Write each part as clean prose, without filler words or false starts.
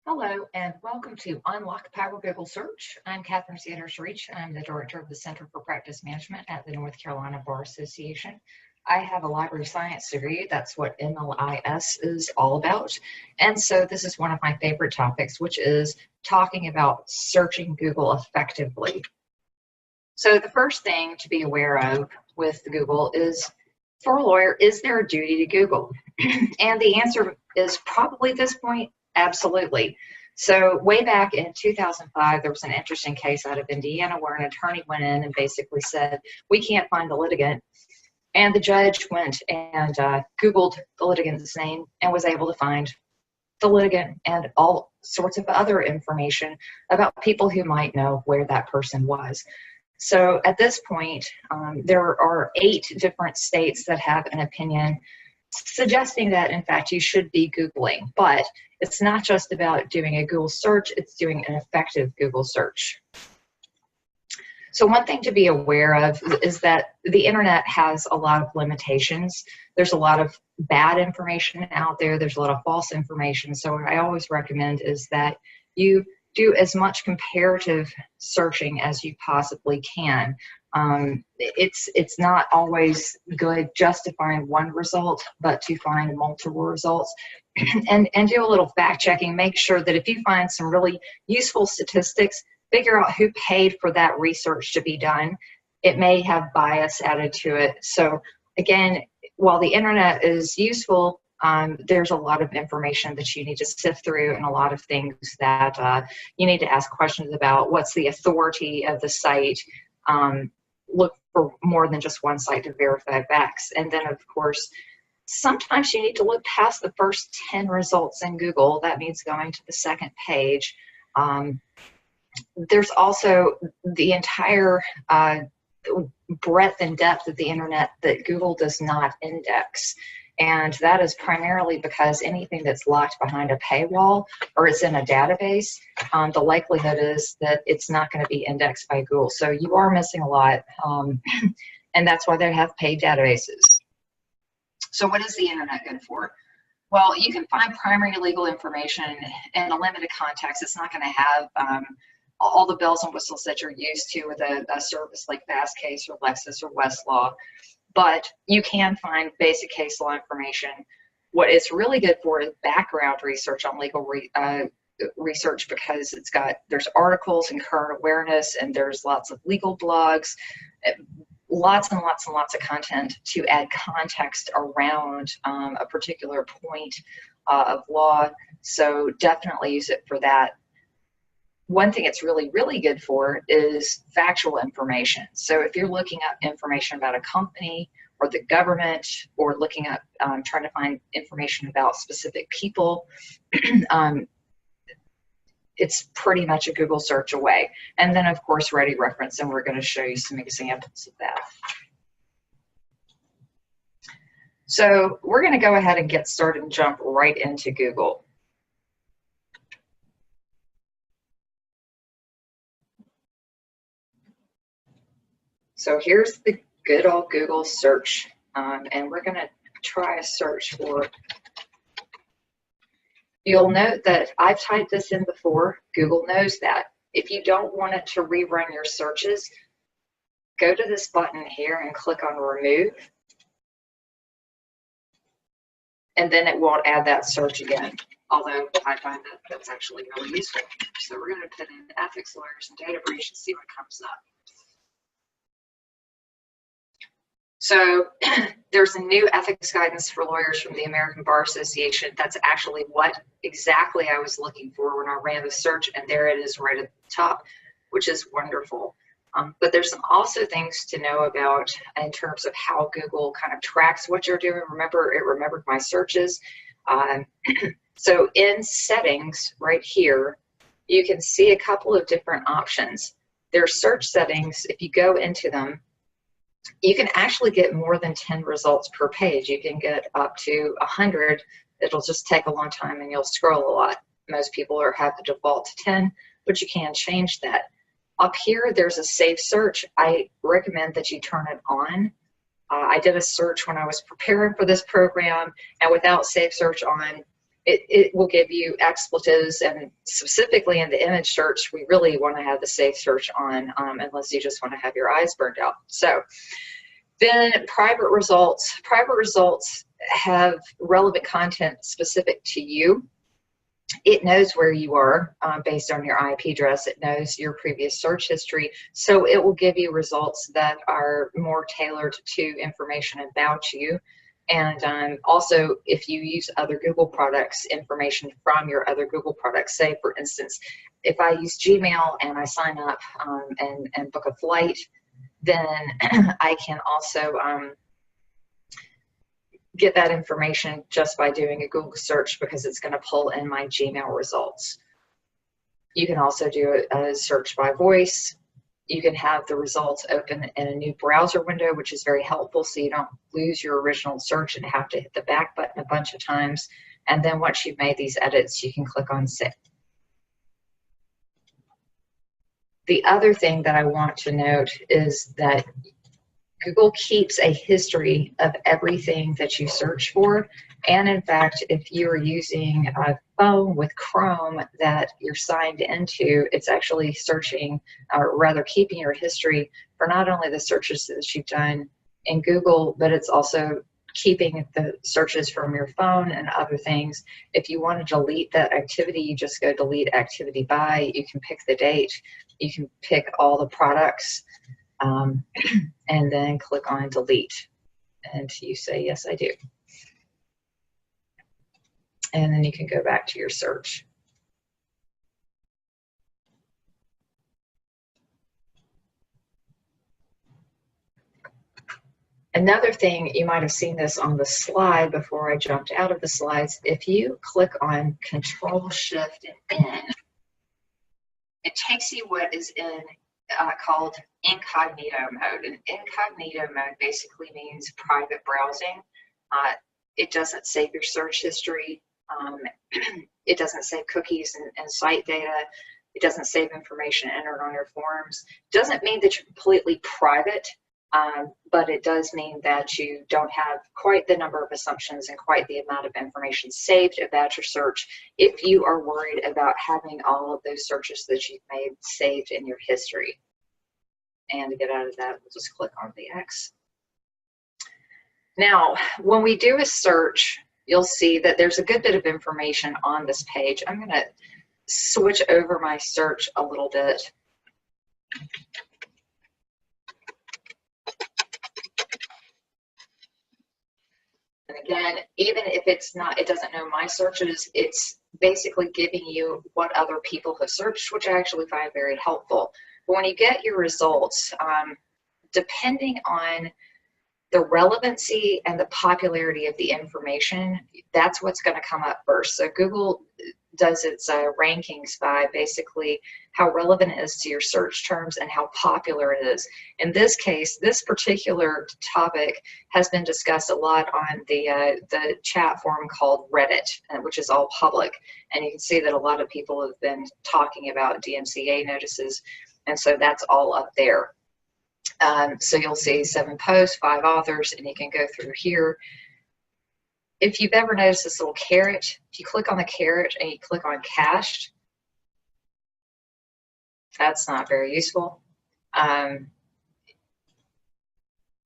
Hello and welcome to Unlock Power Google Search. I'm Catherine Sanders-Reach. I'm the Director of the Center for Practice Management at the North Carolina Bar Association. I have a library science degree. That's what MLIS is all about. And so this is one of my favorite topics, which is talking about searching Google effectively. So the first thing to be aware of with Google is, for a lawyer, is there a duty to Google? And the answer is probably at this point, absolutely. So way back in 2005, there was an interesting case out of Indiana where an attorney went in and basically said, we can't find the litigant. And the judge went and Googled the litigant's name and was able to find the litigant and all sorts of other information about people who might know where that person was. So at this point, there are 8 different states that have an opinion suggesting that, in fact, you should be Googling. But it's not just about doing a Google search, it's doing an effective Google search. So one thing to be aware of is that the internet has a lot of limitations. There's a lot of bad information out there. There's a lot of false information. So what I always recommend is that you do as much comparative searching as you possibly can. It's not always good just to find one result, but to find multiple results and do a little fact checking. Make sure that if you find some really useful statistics, figure out who paid for that research to be done. It may have bias added to it. So again, while the internet is useful, there's a lot of information that you need to sift through and a lot of things that you need to ask questions about. What's the authority of the site? Look for more than just one site to verify facts. And then, of course, sometimes you need to look past the first 10 results in Google. That means going to the second page. There's also the entire breadth and depth of the internet that Google does not index. And that is primarily because anything that's locked behind a paywall or it's in a database, the likelihood is that it's not going to be indexed by Google. So you are missing a lot, and that's why they have paid databases. So what is the internet good for? Well, you can find primary legal information in a limited context. It's not going to have all the bells and whistles that you're used to with a service like Fastcase or Lexis or Westlaw. But you can find basic case law information. What it's really good for is background research on legal research, because there's articles and current awareness, and there's lots of legal blogs, lots and lots and lots of content to add context around a particular point of law. So definitely use it for that. One thing it's really, really good for is factual information. So if you're looking up information about a company or the government, or looking up, trying to find information about specific people, it's pretty much a Google search away. And then, of course, ready reference, and we're going to show you some examples of that. So we're going to go ahead and get started and jump right into Google. So here's the good old Google search, and we're going to try a search for, you'll note that I've typed this in before. Google knows that. If you don't want it to rerun your searches, go to this button here and click on remove, and then it won't add that search again, although I find that that's actually really useful. So we're going to put in ethics lawyers and data breach and see what comes up. So there's a new ethics guidance for lawyers from the American Bar Association. That's actually what exactly I was looking for when I ran the search, and there it is right at the top, which is wonderful. But there's also things to know about in terms of how Google kind of tracks what you're doing. Remember, it remembered my searches. So in settings right here, you can see a couple of different options. There's search settings. If you go into them, you can actually get more than 10 results per page. You can get up to 100. It'll just take a long time and you'll scroll a lot. Most people have the default to 10, but you can change that. Up here, there's a safe search. I recommend that you turn it on. I did a search when I was preparing for this program, and without safe search on, it will give you expletives, and specifically in the image search, we really want to have the safe search on, unless you just want to have your eyes burned out. So then private results have relevant content specific to you. It knows where you are based on your IP address. It knows your previous search history. So it will give you results that are more tailored to information about you. And also, if you use other Google products, information from your other Google products, say, for instance, if I use Gmail and I sign up and book a flight, then I can also get that information just by doing a Google search, because it's going to pull in my Gmail results. You can also do a search by voice. You can have the results open in a new browser window, which is very helpful, so you don't lose your original search and have to hit the back button a bunch of times. And then once you've made these edits, you can click on Save. The other thing that I want to note is that Google keeps a history of everything that you search for. And in fact, if you're using a phone with Chrome that you're signed into, it's actually searching, or rather keeping your history for not only the searches that you've done in Google, but it's also keeping the searches from your phone and other things. If you want to delete that activity, you just go delete activity by. You can pick the date. You can pick all the products. And then click on delete, and you say, yes, I do. And then you can go back to your search. Another thing, you might have seen this on the slide before I jumped out of the slides. If you click on Control Shift and N, it takes you what is in called incognito mode. And incognito mode basically means private browsing. It doesn't save your search history. It doesn't save cookies and site data. It doesn't save information entered on your forms. It doesn't mean that you're completely private, but it does mean that you don't have quite the number of assumptions and quite the amount of information saved about your search if you are worried about having all of those searches that you've made saved in your history. And to get out of that, we'll just click on the X. Now, when we do a search, you'll see that there's a good bit of information on this page. I'm going to switch over my search a little bit. And again, even if it's not, it doesn't know my searches, it's basically giving you what other people have searched, which I actually find very helpful. But when you get your results, depending on the relevancy and the popularity of the information, that's what's going to come up first. So Google does its rankings by basically how relevant it is to your search terms and how popular it is. In this case, this particular topic has been discussed a lot on the chat forum called Reddit, which is all public. And you can see that a lot of people have been talking about DMCA notices, and so that's all up there. So you'll see 7 posts, 5 authors, and you can go through here. If you've ever noticed this little caret, if you click on the caret and you click on cached, that's not very useful.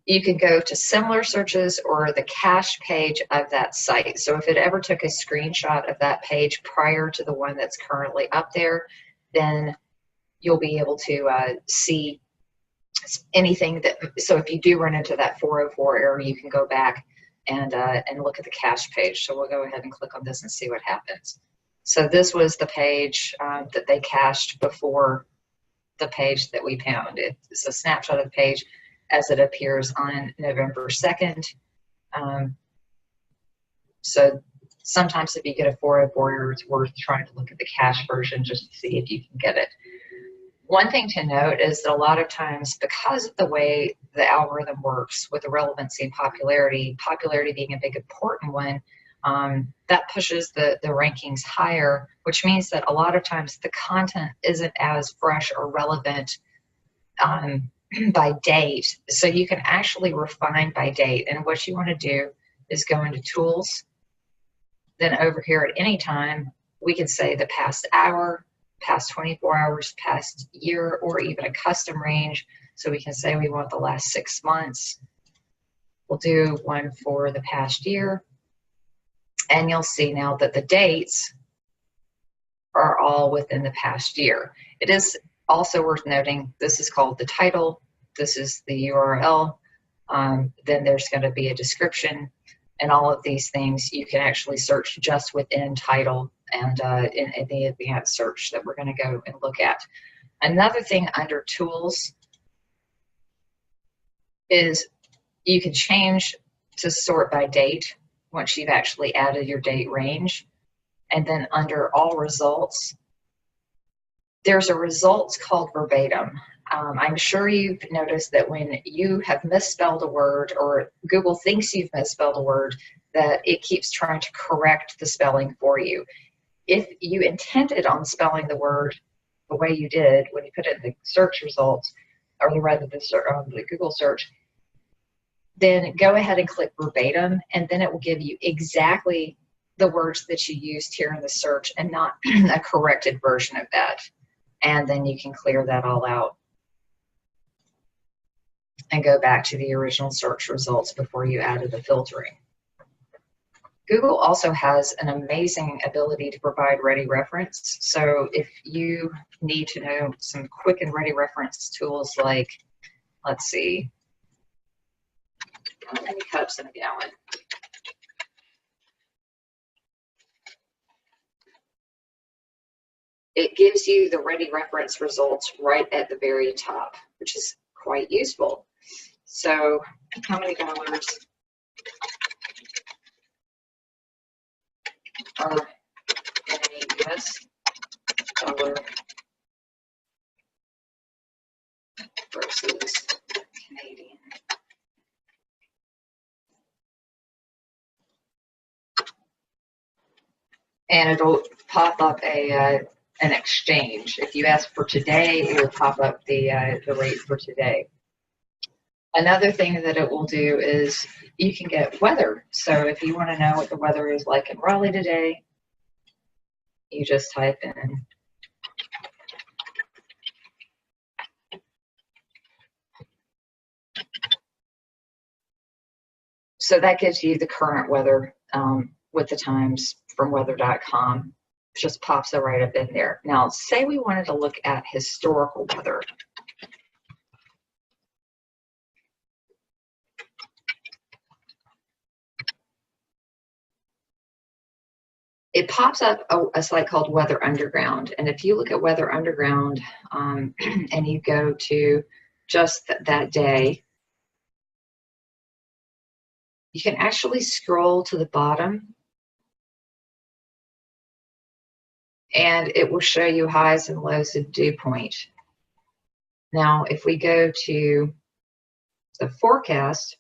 You can go to similar searches or the cache page of that site. So if it ever took a screenshot of that page prior to the one that's currently up there, then you'll be able to see anything that, so if you do run into that 404 error, you can go back and look at the cache page. So we'll go ahead and click on this and see what happens. So this was the page that they cached before the page that we found. It's a snapshot of the page as it appears on November 2nd. So sometimes if you get a 404 error, it's worth trying to look at the cache version just to see if you can get it. One thing to note is that a lot of times, because of the way the algorithm works with the relevancy and popularity being a big important one, that pushes the rankings higher, which means that a lot of times the content isn't as fresh or relevant by date. So you can actually refine by date. And what you want to do is go into Tools, Then over here at any time, we can say the past hour, past 24 hours, past year, or even a custom range. So we can say we want the last 6 months. We'll do one for the past year. And you'll see now that the dates are all within the past year. It is also worth noting, this is called the title. This is the URL. Then there's going to be a description, and all of these things you can actually search just within title and in the advanced search that we're going to go and look at. Another thing under tools is you can change to sort by date once you've actually added your date range. And then under all results, there's a results called verbatim. I'm sure you've noticed that when you have misspelled a word, or Google thinks you've misspelled a word, that it keeps trying to correct the spelling for you. If you intended on spelling the word the way you did when you put it in the search results, or rather the Google search, then go ahead and click verbatim, and then it will give you exactly the words that you used here in the search and not a corrected version of that. And then you can clear that all out and go back to the original search results before you added the filtering. Google also has an amazing ability to provide ready reference. So if you need to know some quick and ready reference tools like, let's see, how many cups in a gallon? It gives you the ready reference results right at the very top, which is quite useful. So how many dollars are in a US dollar versus Canadian? And it'll pop up an exchange. If you ask for today, it will pop up the rate for today. Another thing that it will do is you can get weather. So if you want to know what the weather is like in Raleigh today, you just type in so that gives you the current weather with the times from weather.com. Just pops it right up in there. Now, say we wanted to look at historical weather. It pops up a site called Weather Underground. And if you look at Weather Underground and you go to just that day, you can actually scroll to the bottom and it will show you highs and lows of dew point. Now, if we go to the forecast,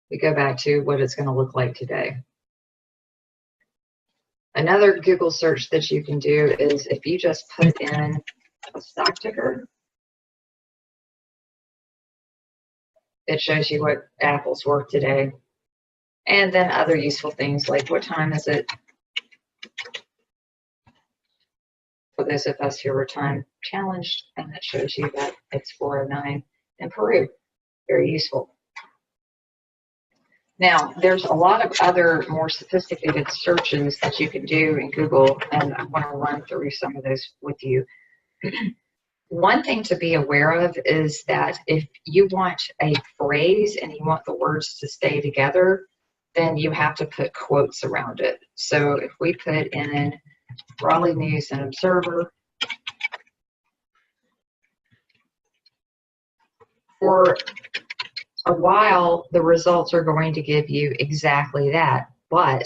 we go back to what it's going to look like today. Another Google search that you can do is if you just put in a stock ticker, it shows you what Apple's worth today. And then other useful things like what time is it? For those of us who are time challenged, and it shows you that it's 4:09 in Peru. Very useful. Now, there's a lot of other more sophisticated searches that you can do in Google, and I want to run through some of those with you. One thing to be aware of is that if you want a phrase and you want the words to stay together, then you have to put quotes around it. So if we put in Raleigh News and Observer, for a while, the results are going to give you exactly that, but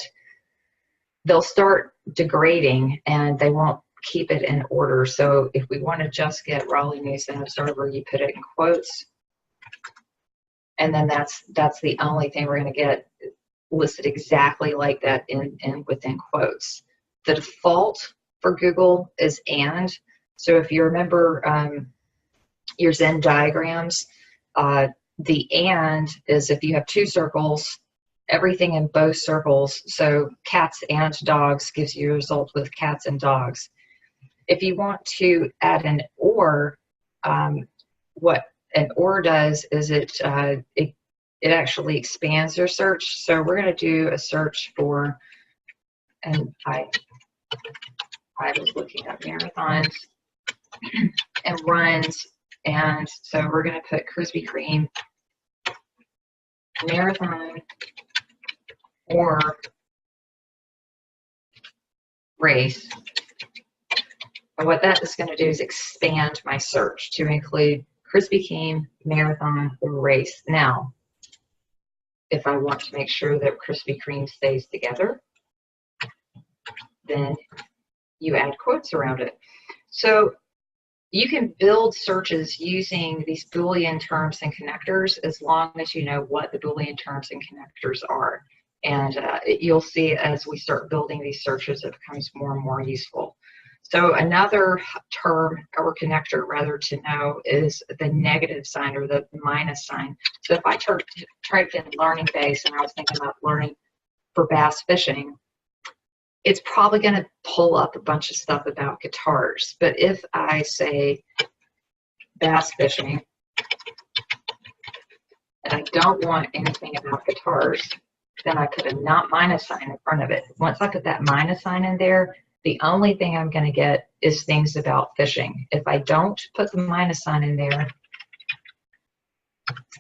they'll start degrading and they won't keep it in order. So if we want to just get Raleigh News and Observer, you put it in quotes, and then that's the only thing we're going to get listed exactly like that in within quotes. The default for Google is and. So if you remember your Venn diagrams, the and is if you have two circles everything in both circles. So cats and dogs gives you a result with cats and dogs. If you want to add an or, what an or does is it actually expands your search. So we're going to do a search for, and I was looking up marathons and runs, and so we're going to put Krispy Kreme marathon or race. And what that is going to do is expand my search to include Krispy Kreme, marathon, or race. Now, if I want to make sure that Krispy Kreme stays together, then you add quotes around it. So you can build searches using these Boolean terms and connectors as long as you know what the Boolean terms and connectors are. And you'll see as we start building these searches, it becomes more and more useful. So another term or connector rather to know is the negative sign or the minus sign. So if I typed in learning base and I was thinking about learning for bass fishing, it's probably going to pull up a bunch of stuff about guitars. But if I say bass fishing and I don't want anything about guitars, then I put a not minus sign in front of it. Once I put that minus sign in there, the only thing I'm going to get is things about fishing. If I don't put the minus sign in there,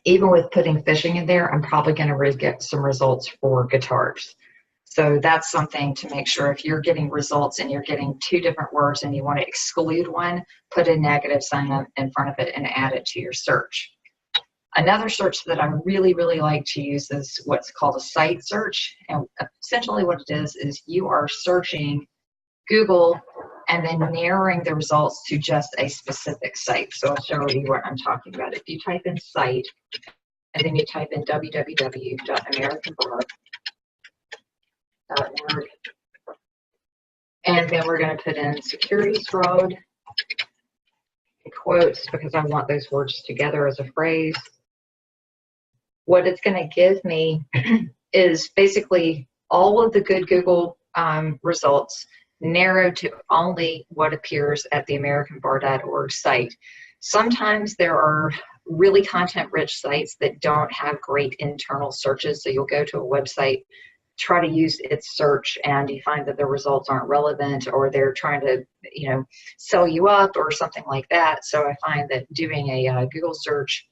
even with putting fishing in there, I'm probably going to get some results for guitars. So that's something to make sure if you're getting results and you're getting two different words and you want to exclude one, put a negative sign in front of it and add it to your search. Another search that I really, really like to use is what's called a site search. And essentially what it is you are searching Google and then narrowing the results to just a specific site. So I'll show you what I'm talking about. If you type in site and then you type in www.americanbar.org, and then we're going to put in securities fraud in quotes because I want those words together as a phrase. What it's going to give me is basically all of the good Google results narrowed to only what appears at the AmericanBar.org site. Sometimes there are really content-rich sites that don't have great internal searches, so you'll go to a website, try to use its search, and you find that the results aren't relevant, or they're trying to, sell you up or something like that. So I find that doing a Google search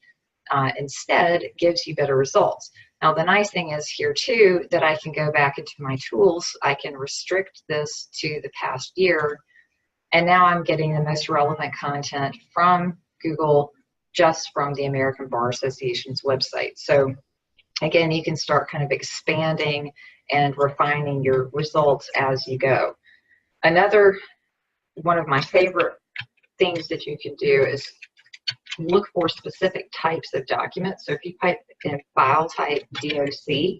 instead gives you better results. Now, the nice thing is here too that I can go back into my tools. I can restrict this to the past year, and now I'm getting the most relevant content from Google just from the American Bar Association's website. So again, you can start kind of expanding and refining your results as you go. Another one of my favorite things that you can do is look for specific types of documents. So if you type in file type DOC,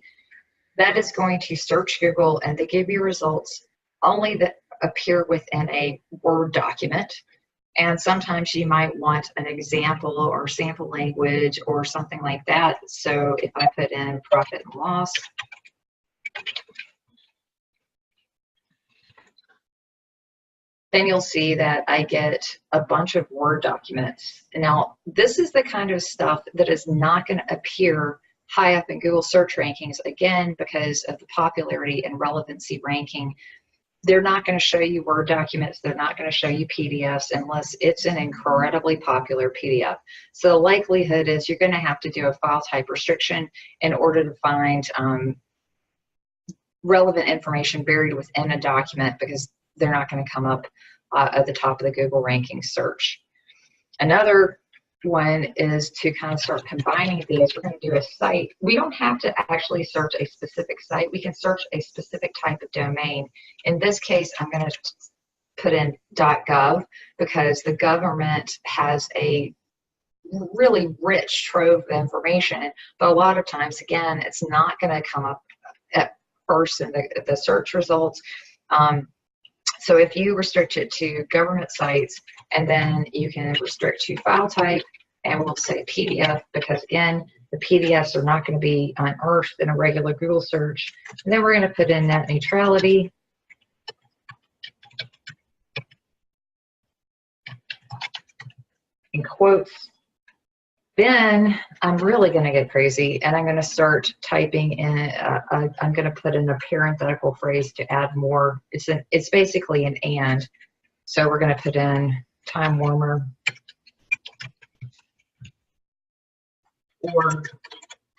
that is going to search Google and they give you results only that appear within a Word document. And sometimes you might want an example or sample language or something like that. So if I put in profit and loss, then you'll see that I get a bunch of Word documents. Now, this is the kind of stuff that is not going to appear high up in Google search rankings, again, because of the popularity and relevancy ranking. They're not going to show you Word documents. They're not going to show you PDFs unless it's an incredibly popular PDF. So the likelihood is you're going to have to do a file type restriction in order to find relevant information buried within a document, because they're not going to come up at the top of the Google ranking search. Another one is to kind of start combining these. We're going to do a site. We don't have to actually search a specific site. We can search a specific type of domain. In this case, I'm going to put in .gov because the government has a really rich trove of information, but a lot of times, again, it's not going to come up at first in the search results. So if you restrict it to government sites, and then you can restrict to file type, and we'll say PDF, because again, The PDFs are not going to be unearthed in a regular Google search. And then we're going to put in net neutrality. In quotes. Then I'm really going to get crazy and I'm going to start typing in, I'm going to put in a parenthetical phrase to add more. It's basically an and. So we're going to put in time warmer or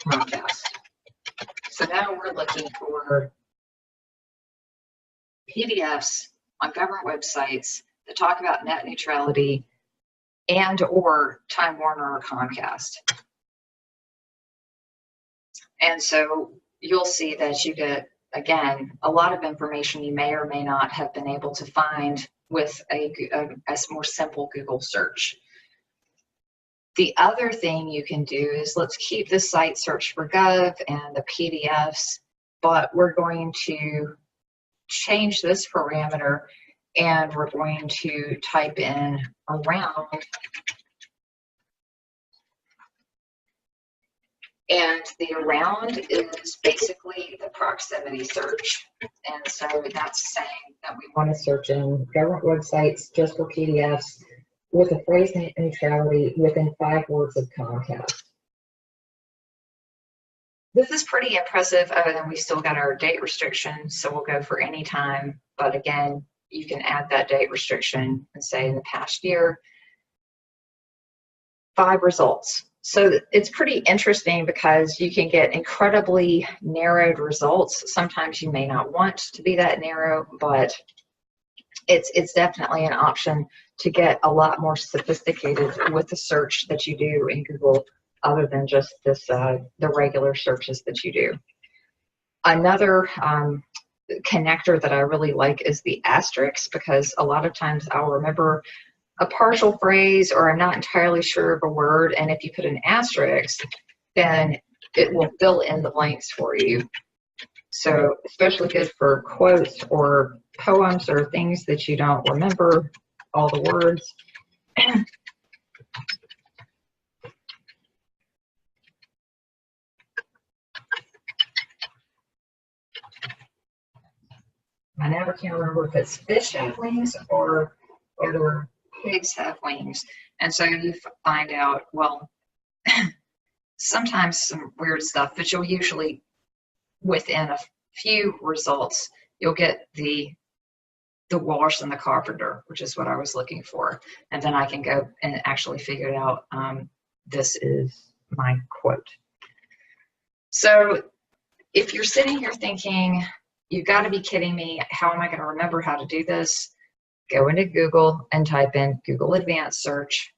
Comcast. So now we're looking for PDFs on government websites that talk about net neutrality and or Time Warner or Comcast. And so you'll see that you get, again, a lot of information you may or may not have been able to find with a more simple Google search. The other thing you can do is let's keep the site search for gov and the PDFs, but we're going to change this parameter and we're going to type in around, and the around is basically the proximity search. And so that's saying that we want to search in government websites just for PDFs with a phrase neutrality within 5 words of Comcast. This is pretty impressive, other than we still got our date restriction, so we'll go for any time. But again, you can add that date restriction and say in the past year, 5 results. So it's pretty interesting because you can get incredibly narrowed results. Sometimes you may not want to be that narrow, but it's definitely an option to get a lot more sophisticated with the search that you do in Google, other than just this the regular searches that you do. Another connector that I really like is the Asterisks, because a lot of times I'll remember a partial phrase or I'm not entirely sure of a word, and if you put an asterisk, then it will fill in the blanks for you. So especially good for quotes or poems or things that you don't remember all the words. I never can remember if it's fish have wings or whether pigs have wings. And so you find out, well, sometimes some weird stuff, but you'll usually, within a few results, you'll get the wash and the carpenter, which is what I was looking for. And then I can go and actually figure it out. This is my quote. So if you're sitting here thinking, you've got to be kidding me, how am I going to remember how to do this? Go into Google and type in Google Advanced Search.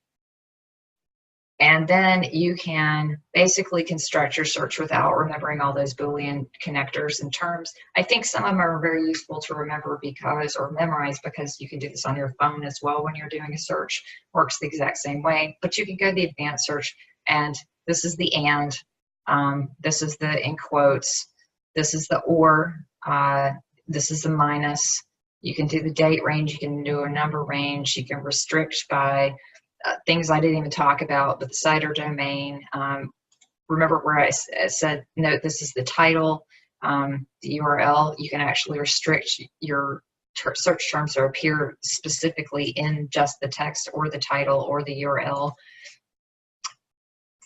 And then you can basically construct your search without remembering all those Boolean connectors and terms. I think some of them are very useful to remember because, or memorize, because you can do this on your phone as well when you're doing a search. Works the exact same way, but you can go to the advanced search, and this is the and, this is the in quotes, this is the or, this is the minus. You can do the date range, you can do a number range, you can restrict by things I didn't even talk about, but the site or domain. Remember where I said, note this is the title, the URL. You can actually restrict your search terms to appear specifically in just the text or the title or the URL.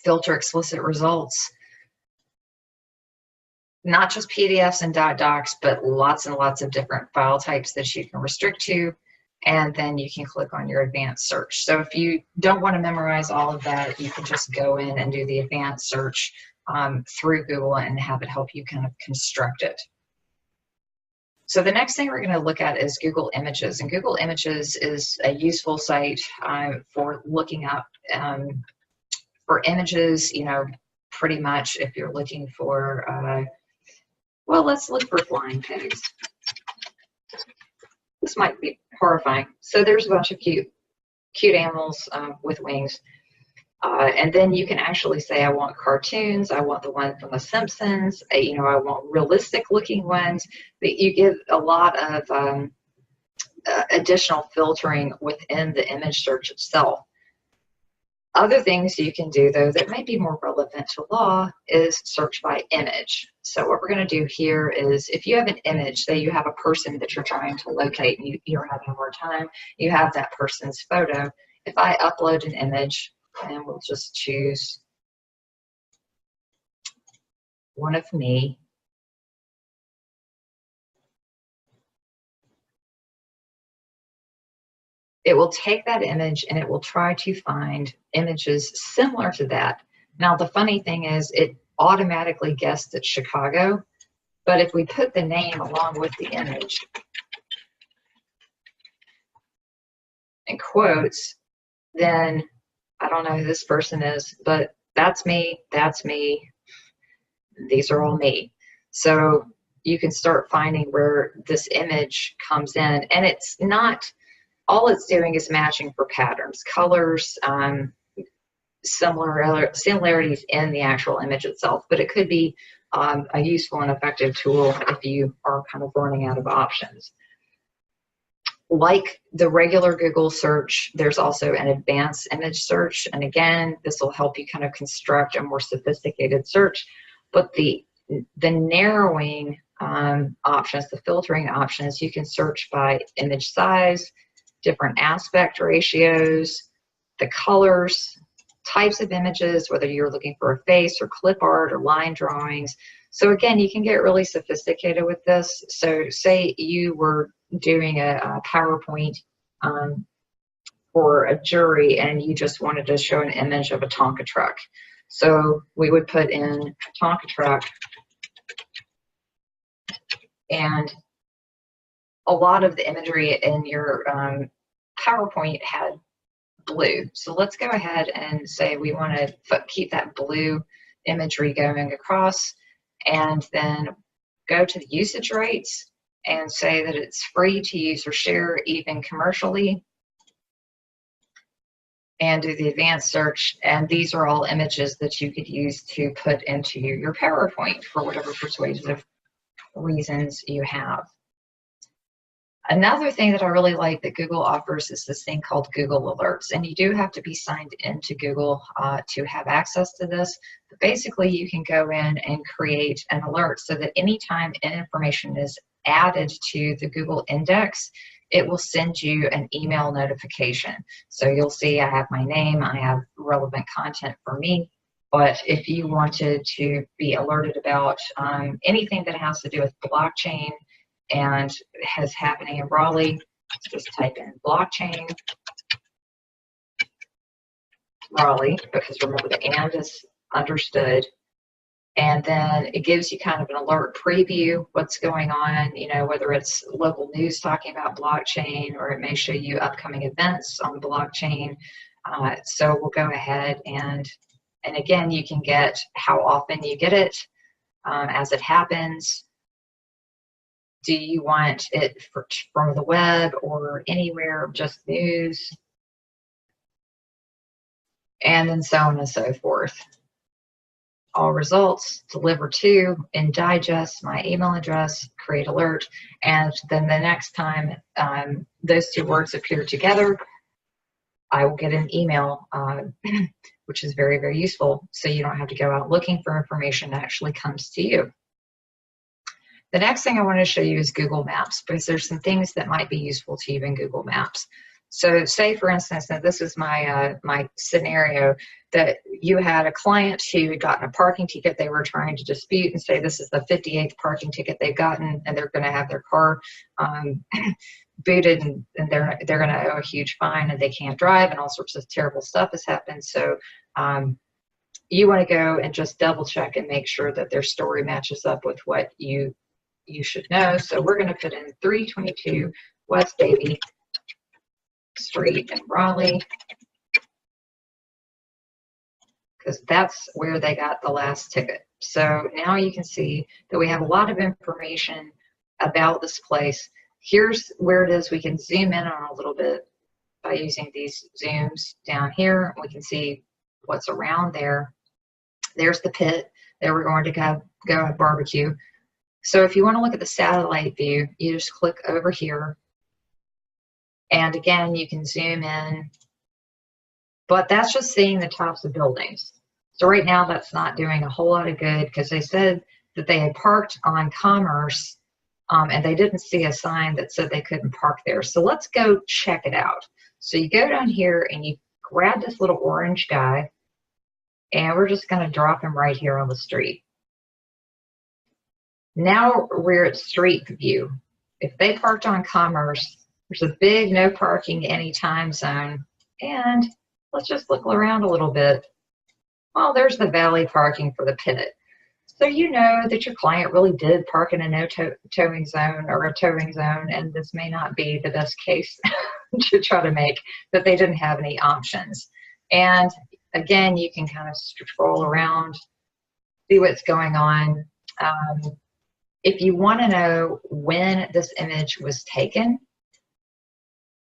Filter explicit results. Not just PDFs and docs, but lots and lots of different file types that you can restrict to. And then you can click on your advanced search. So if you don't want to memorize all of that, you can just go in and do the advanced search through Google and have it help you kind of construct it. So the next thing we're going to look at is Google Images. And Google Images is a useful site for looking up for images, you know, pretty much if you're looking for, well, let's look for flying pigs. This might be horrifying. So there's a bunch of cute animals with wings. And then you can actually say, I want cartoons. I want the one from The Simpsons. You know, I want realistic looking ones. That you give a lot of additional filtering within the image search itself. Other things you can do, though, that may be more relevant to law is search by image. So what we're going to do here is, if you have an image, say you have a person that you're trying to locate and you're having a hard time, you have that person's photo. If I upload an image, and we'll just choose one of me, it will take that image and it will try to find images similar to that. Now, the funny thing is it automatically guessed it's Chicago, but if we put the name along with the image in quotes, then I don't know who this person is, but that's me, these are all me. So you can start finding where this image comes in, and it's not, all it's doing is matching for patterns, colors, similarities in the actual image itself, but it could be a useful and effective tool if you are kind of running out of options. Like the regular Google search, there's also an advanced image search, and again, this will help you kind of construct a more sophisticated search, but the narrowing options, the filtering options, you can search by image size, different aspect ratios, the colors, types of images, whether you're looking for a face or clip art or line drawings. So again, you can get really sophisticated with this. So say you were doing a PowerPoint for a jury and you just wanted to show an image of a Tonka truck. So we would put in Tonka truck, and a lot of the imagery in your PowerPoint had blue. So let's go ahead and say we want to keep that blue imagery going across, and then go to the usage rates and say that it's free to use or share even commercially, and do the advanced search. And these are all images that you could use to put into your PowerPoint for whatever persuasive reasons you have. Another thing that I really like that Google offers is this thing called Google Alerts, and you do have to be signed into Google to have access to this. But basically, you can go in and create an alert so that anytime information is added to the Google index, it will send you an email notification. So you'll see I have my name, I have relevant content for me, but if you wanted to be alerted about anything that has to do with blockchain and is happening in Raleigh, just type in blockchain Raleigh, because remember the and is understood. And then it gives you kind of an alert preview, what's going on, you know, whether it's local news talking about blockchain, or it may show you upcoming events on blockchain. So we'll go ahead and again, you can get how often you get it as it happens. Do you want it from the web or anywhere, just news? And then so on and so forth. All results, deliver to, in digest, my email address, create alert. And then the next time those two words appear together, I will get an email, which is very, very useful. So you don't have to go out looking for information that actually comes to you. The next thing I want to show you is Google Maps, because there's some things that might be useful to you in Google Maps. So say, for instance, that this is my my scenario, that you had a client who had gotten a parking ticket they were trying to dispute, and say this is the 58th parking ticket they've gotten, and they're going to have their car booted, and they're going to owe a huge fine, and they can't drive, and all sorts of terrible stuff has happened. So you want to go and just double check and make sure that their story matches up with what you should know. So we're going to put in 322 West Davie Street in Raleigh, because that's where they got the last ticket. So now you can see that we have a lot of information about this place. Here's where it is. We can zoom in on a little bit by using these zooms down here. We can see what's around there. There's the pit. There we're going to go have barbecue. So if you want to look at the satellite view, you just click over here. And again, you can zoom in but that's just seeing the tops of buildings. So right now that's not doing a whole lot of good because they said that they had parked on Commerce and they didn't see a sign that said they couldn't park there. So let's go check it out. So you go down here and you grab this little orange guy, and we're just going to drop him right here on the street. Now we're at street view. If they parked on Commerce, there's a big no parking anytime zone. And let's just look around a little bit. Well, there's the valet parking for the pit. So you know that your client really did park in a no towing zone or a towing zone, and this may not be the best case to try to make, that they didn't have any options. And again, you can kind of scroll around, see what's going on. If you want to know when this image was taken,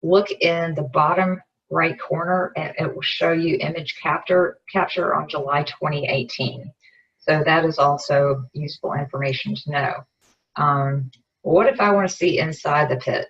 look in the bottom right corner and it will show you image capture on July 2018. So that is also useful information to know. What if I want to see inside the pit?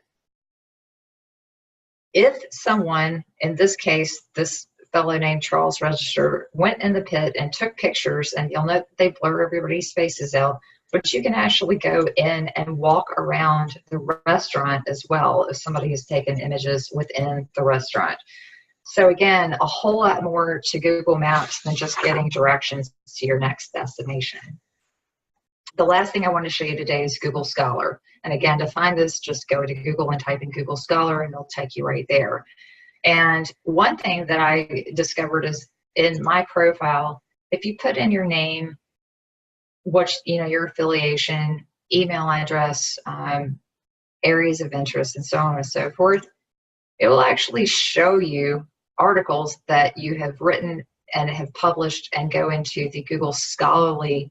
If someone, in this case, this fellow named Charles Register, went in the pit and took pictures, and you'll note they blur everybody's faces out, but you can actually go in and walk around the restaurant as well if somebody has taken images within the restaurant. So again, a whole lot more to Google Maps than just getting directions to your next destination. The last thing I want to show you today is Google Scholar. And again, to find this, just go to Google and type in Google Scholar and it'll take you right there. And one thing that I discovered is in my profile, if you put in your name, what, your affiliation, email address, areas of interest, and so on and so forth, it will actually show you articles that you have written and have published and go into the Google Scholarly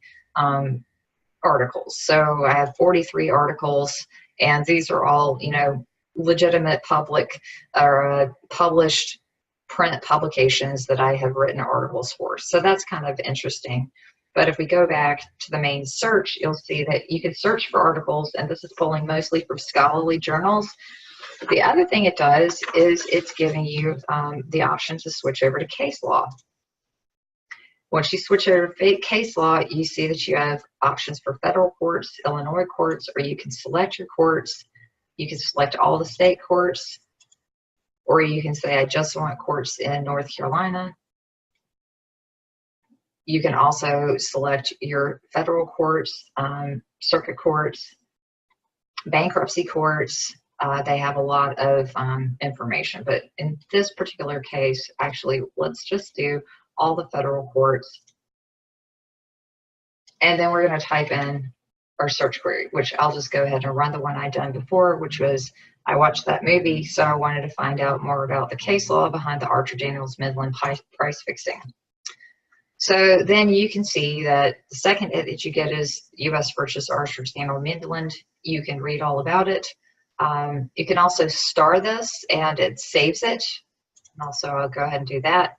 articles. So I have 43 articles, and these are all, legitimate public or published print publications that I have written articles for. So that's kind of interesting. But if we go back to the main search, you'll see that you can search for articles, and this is pulling mostly from scholarly journals. The other thing it does is it's giving you the option to switch over to case law. Once you switch over to case law, you see that you have options for federal courts, Illinois courts, or you can select your courts. You can select all the state courts, or you can say, I just want courts in North Carolina. You can also select your federal courts, circuit courts, bankruptcy courts. They have a lot of information, but in this particular case, actually, let's just do all the federal courts. And then we're going to type in our search query, which I'll just go ahead and run the one I done before, which was, I watched that movie, so I wanted to find out more about the case law behind the Archer Daniels Midland price fixing. So then you can see that the second hit that you get is U.S. versus Archer Daniels Midland. You can read all about it. You can also star this and it saves it. And also I'll go ahead and do that.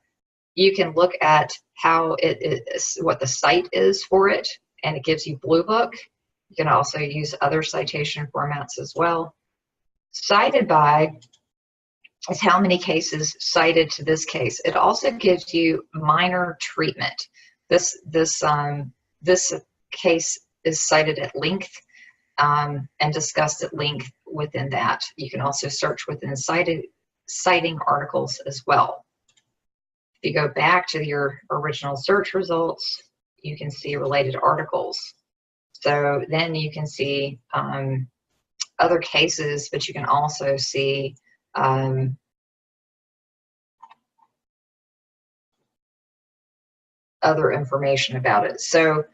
You can look at how it is, what the site is for it, and it gives you Blue Book. You can also use other citation formats as well. Cited by is how many cases cited to this case. It also gives you minor treatment. This case is cited at length and discussed at length within that. You can also search within citing articles as well. If you go back to your original search results, you can see related articles. So then you can see other cases, but you can also see other information about it. So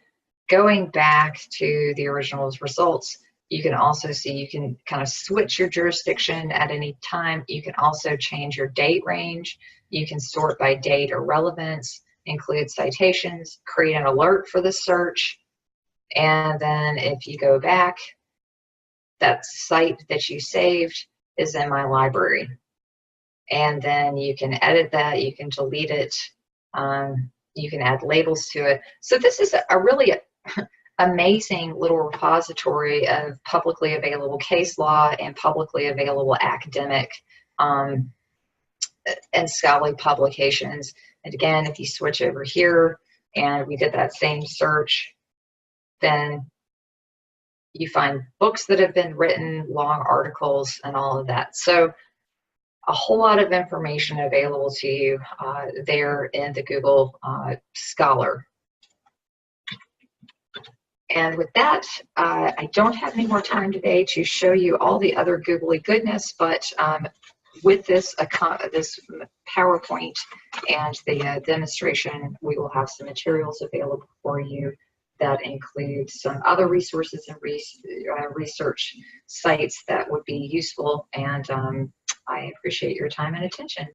going back to the original results, you can also see, you can kind of switch your jurisdiction at any time. You can also change your date range. You can sort by date or relevance, include citations, create an alert for the search. And then if you go back, that site that you saved is in my library. And then you can edit that, you can delete it, you can add labels to it. So this is a really amazing little repository of publicly available case law and publicly available academic and scholarly publications. And again, if you switch over here and we did that same search, then you find books that have been written, long articles, and all of that. So a whole lot of information available to you there in the Google Scholar. And with that, I don't have any more time today to show you all the other googly goodness, but with this PowerPoint and the demonstration, we will have some materials available for you that include some other resources and research sites that would be useful. And I appreciate your time and attention.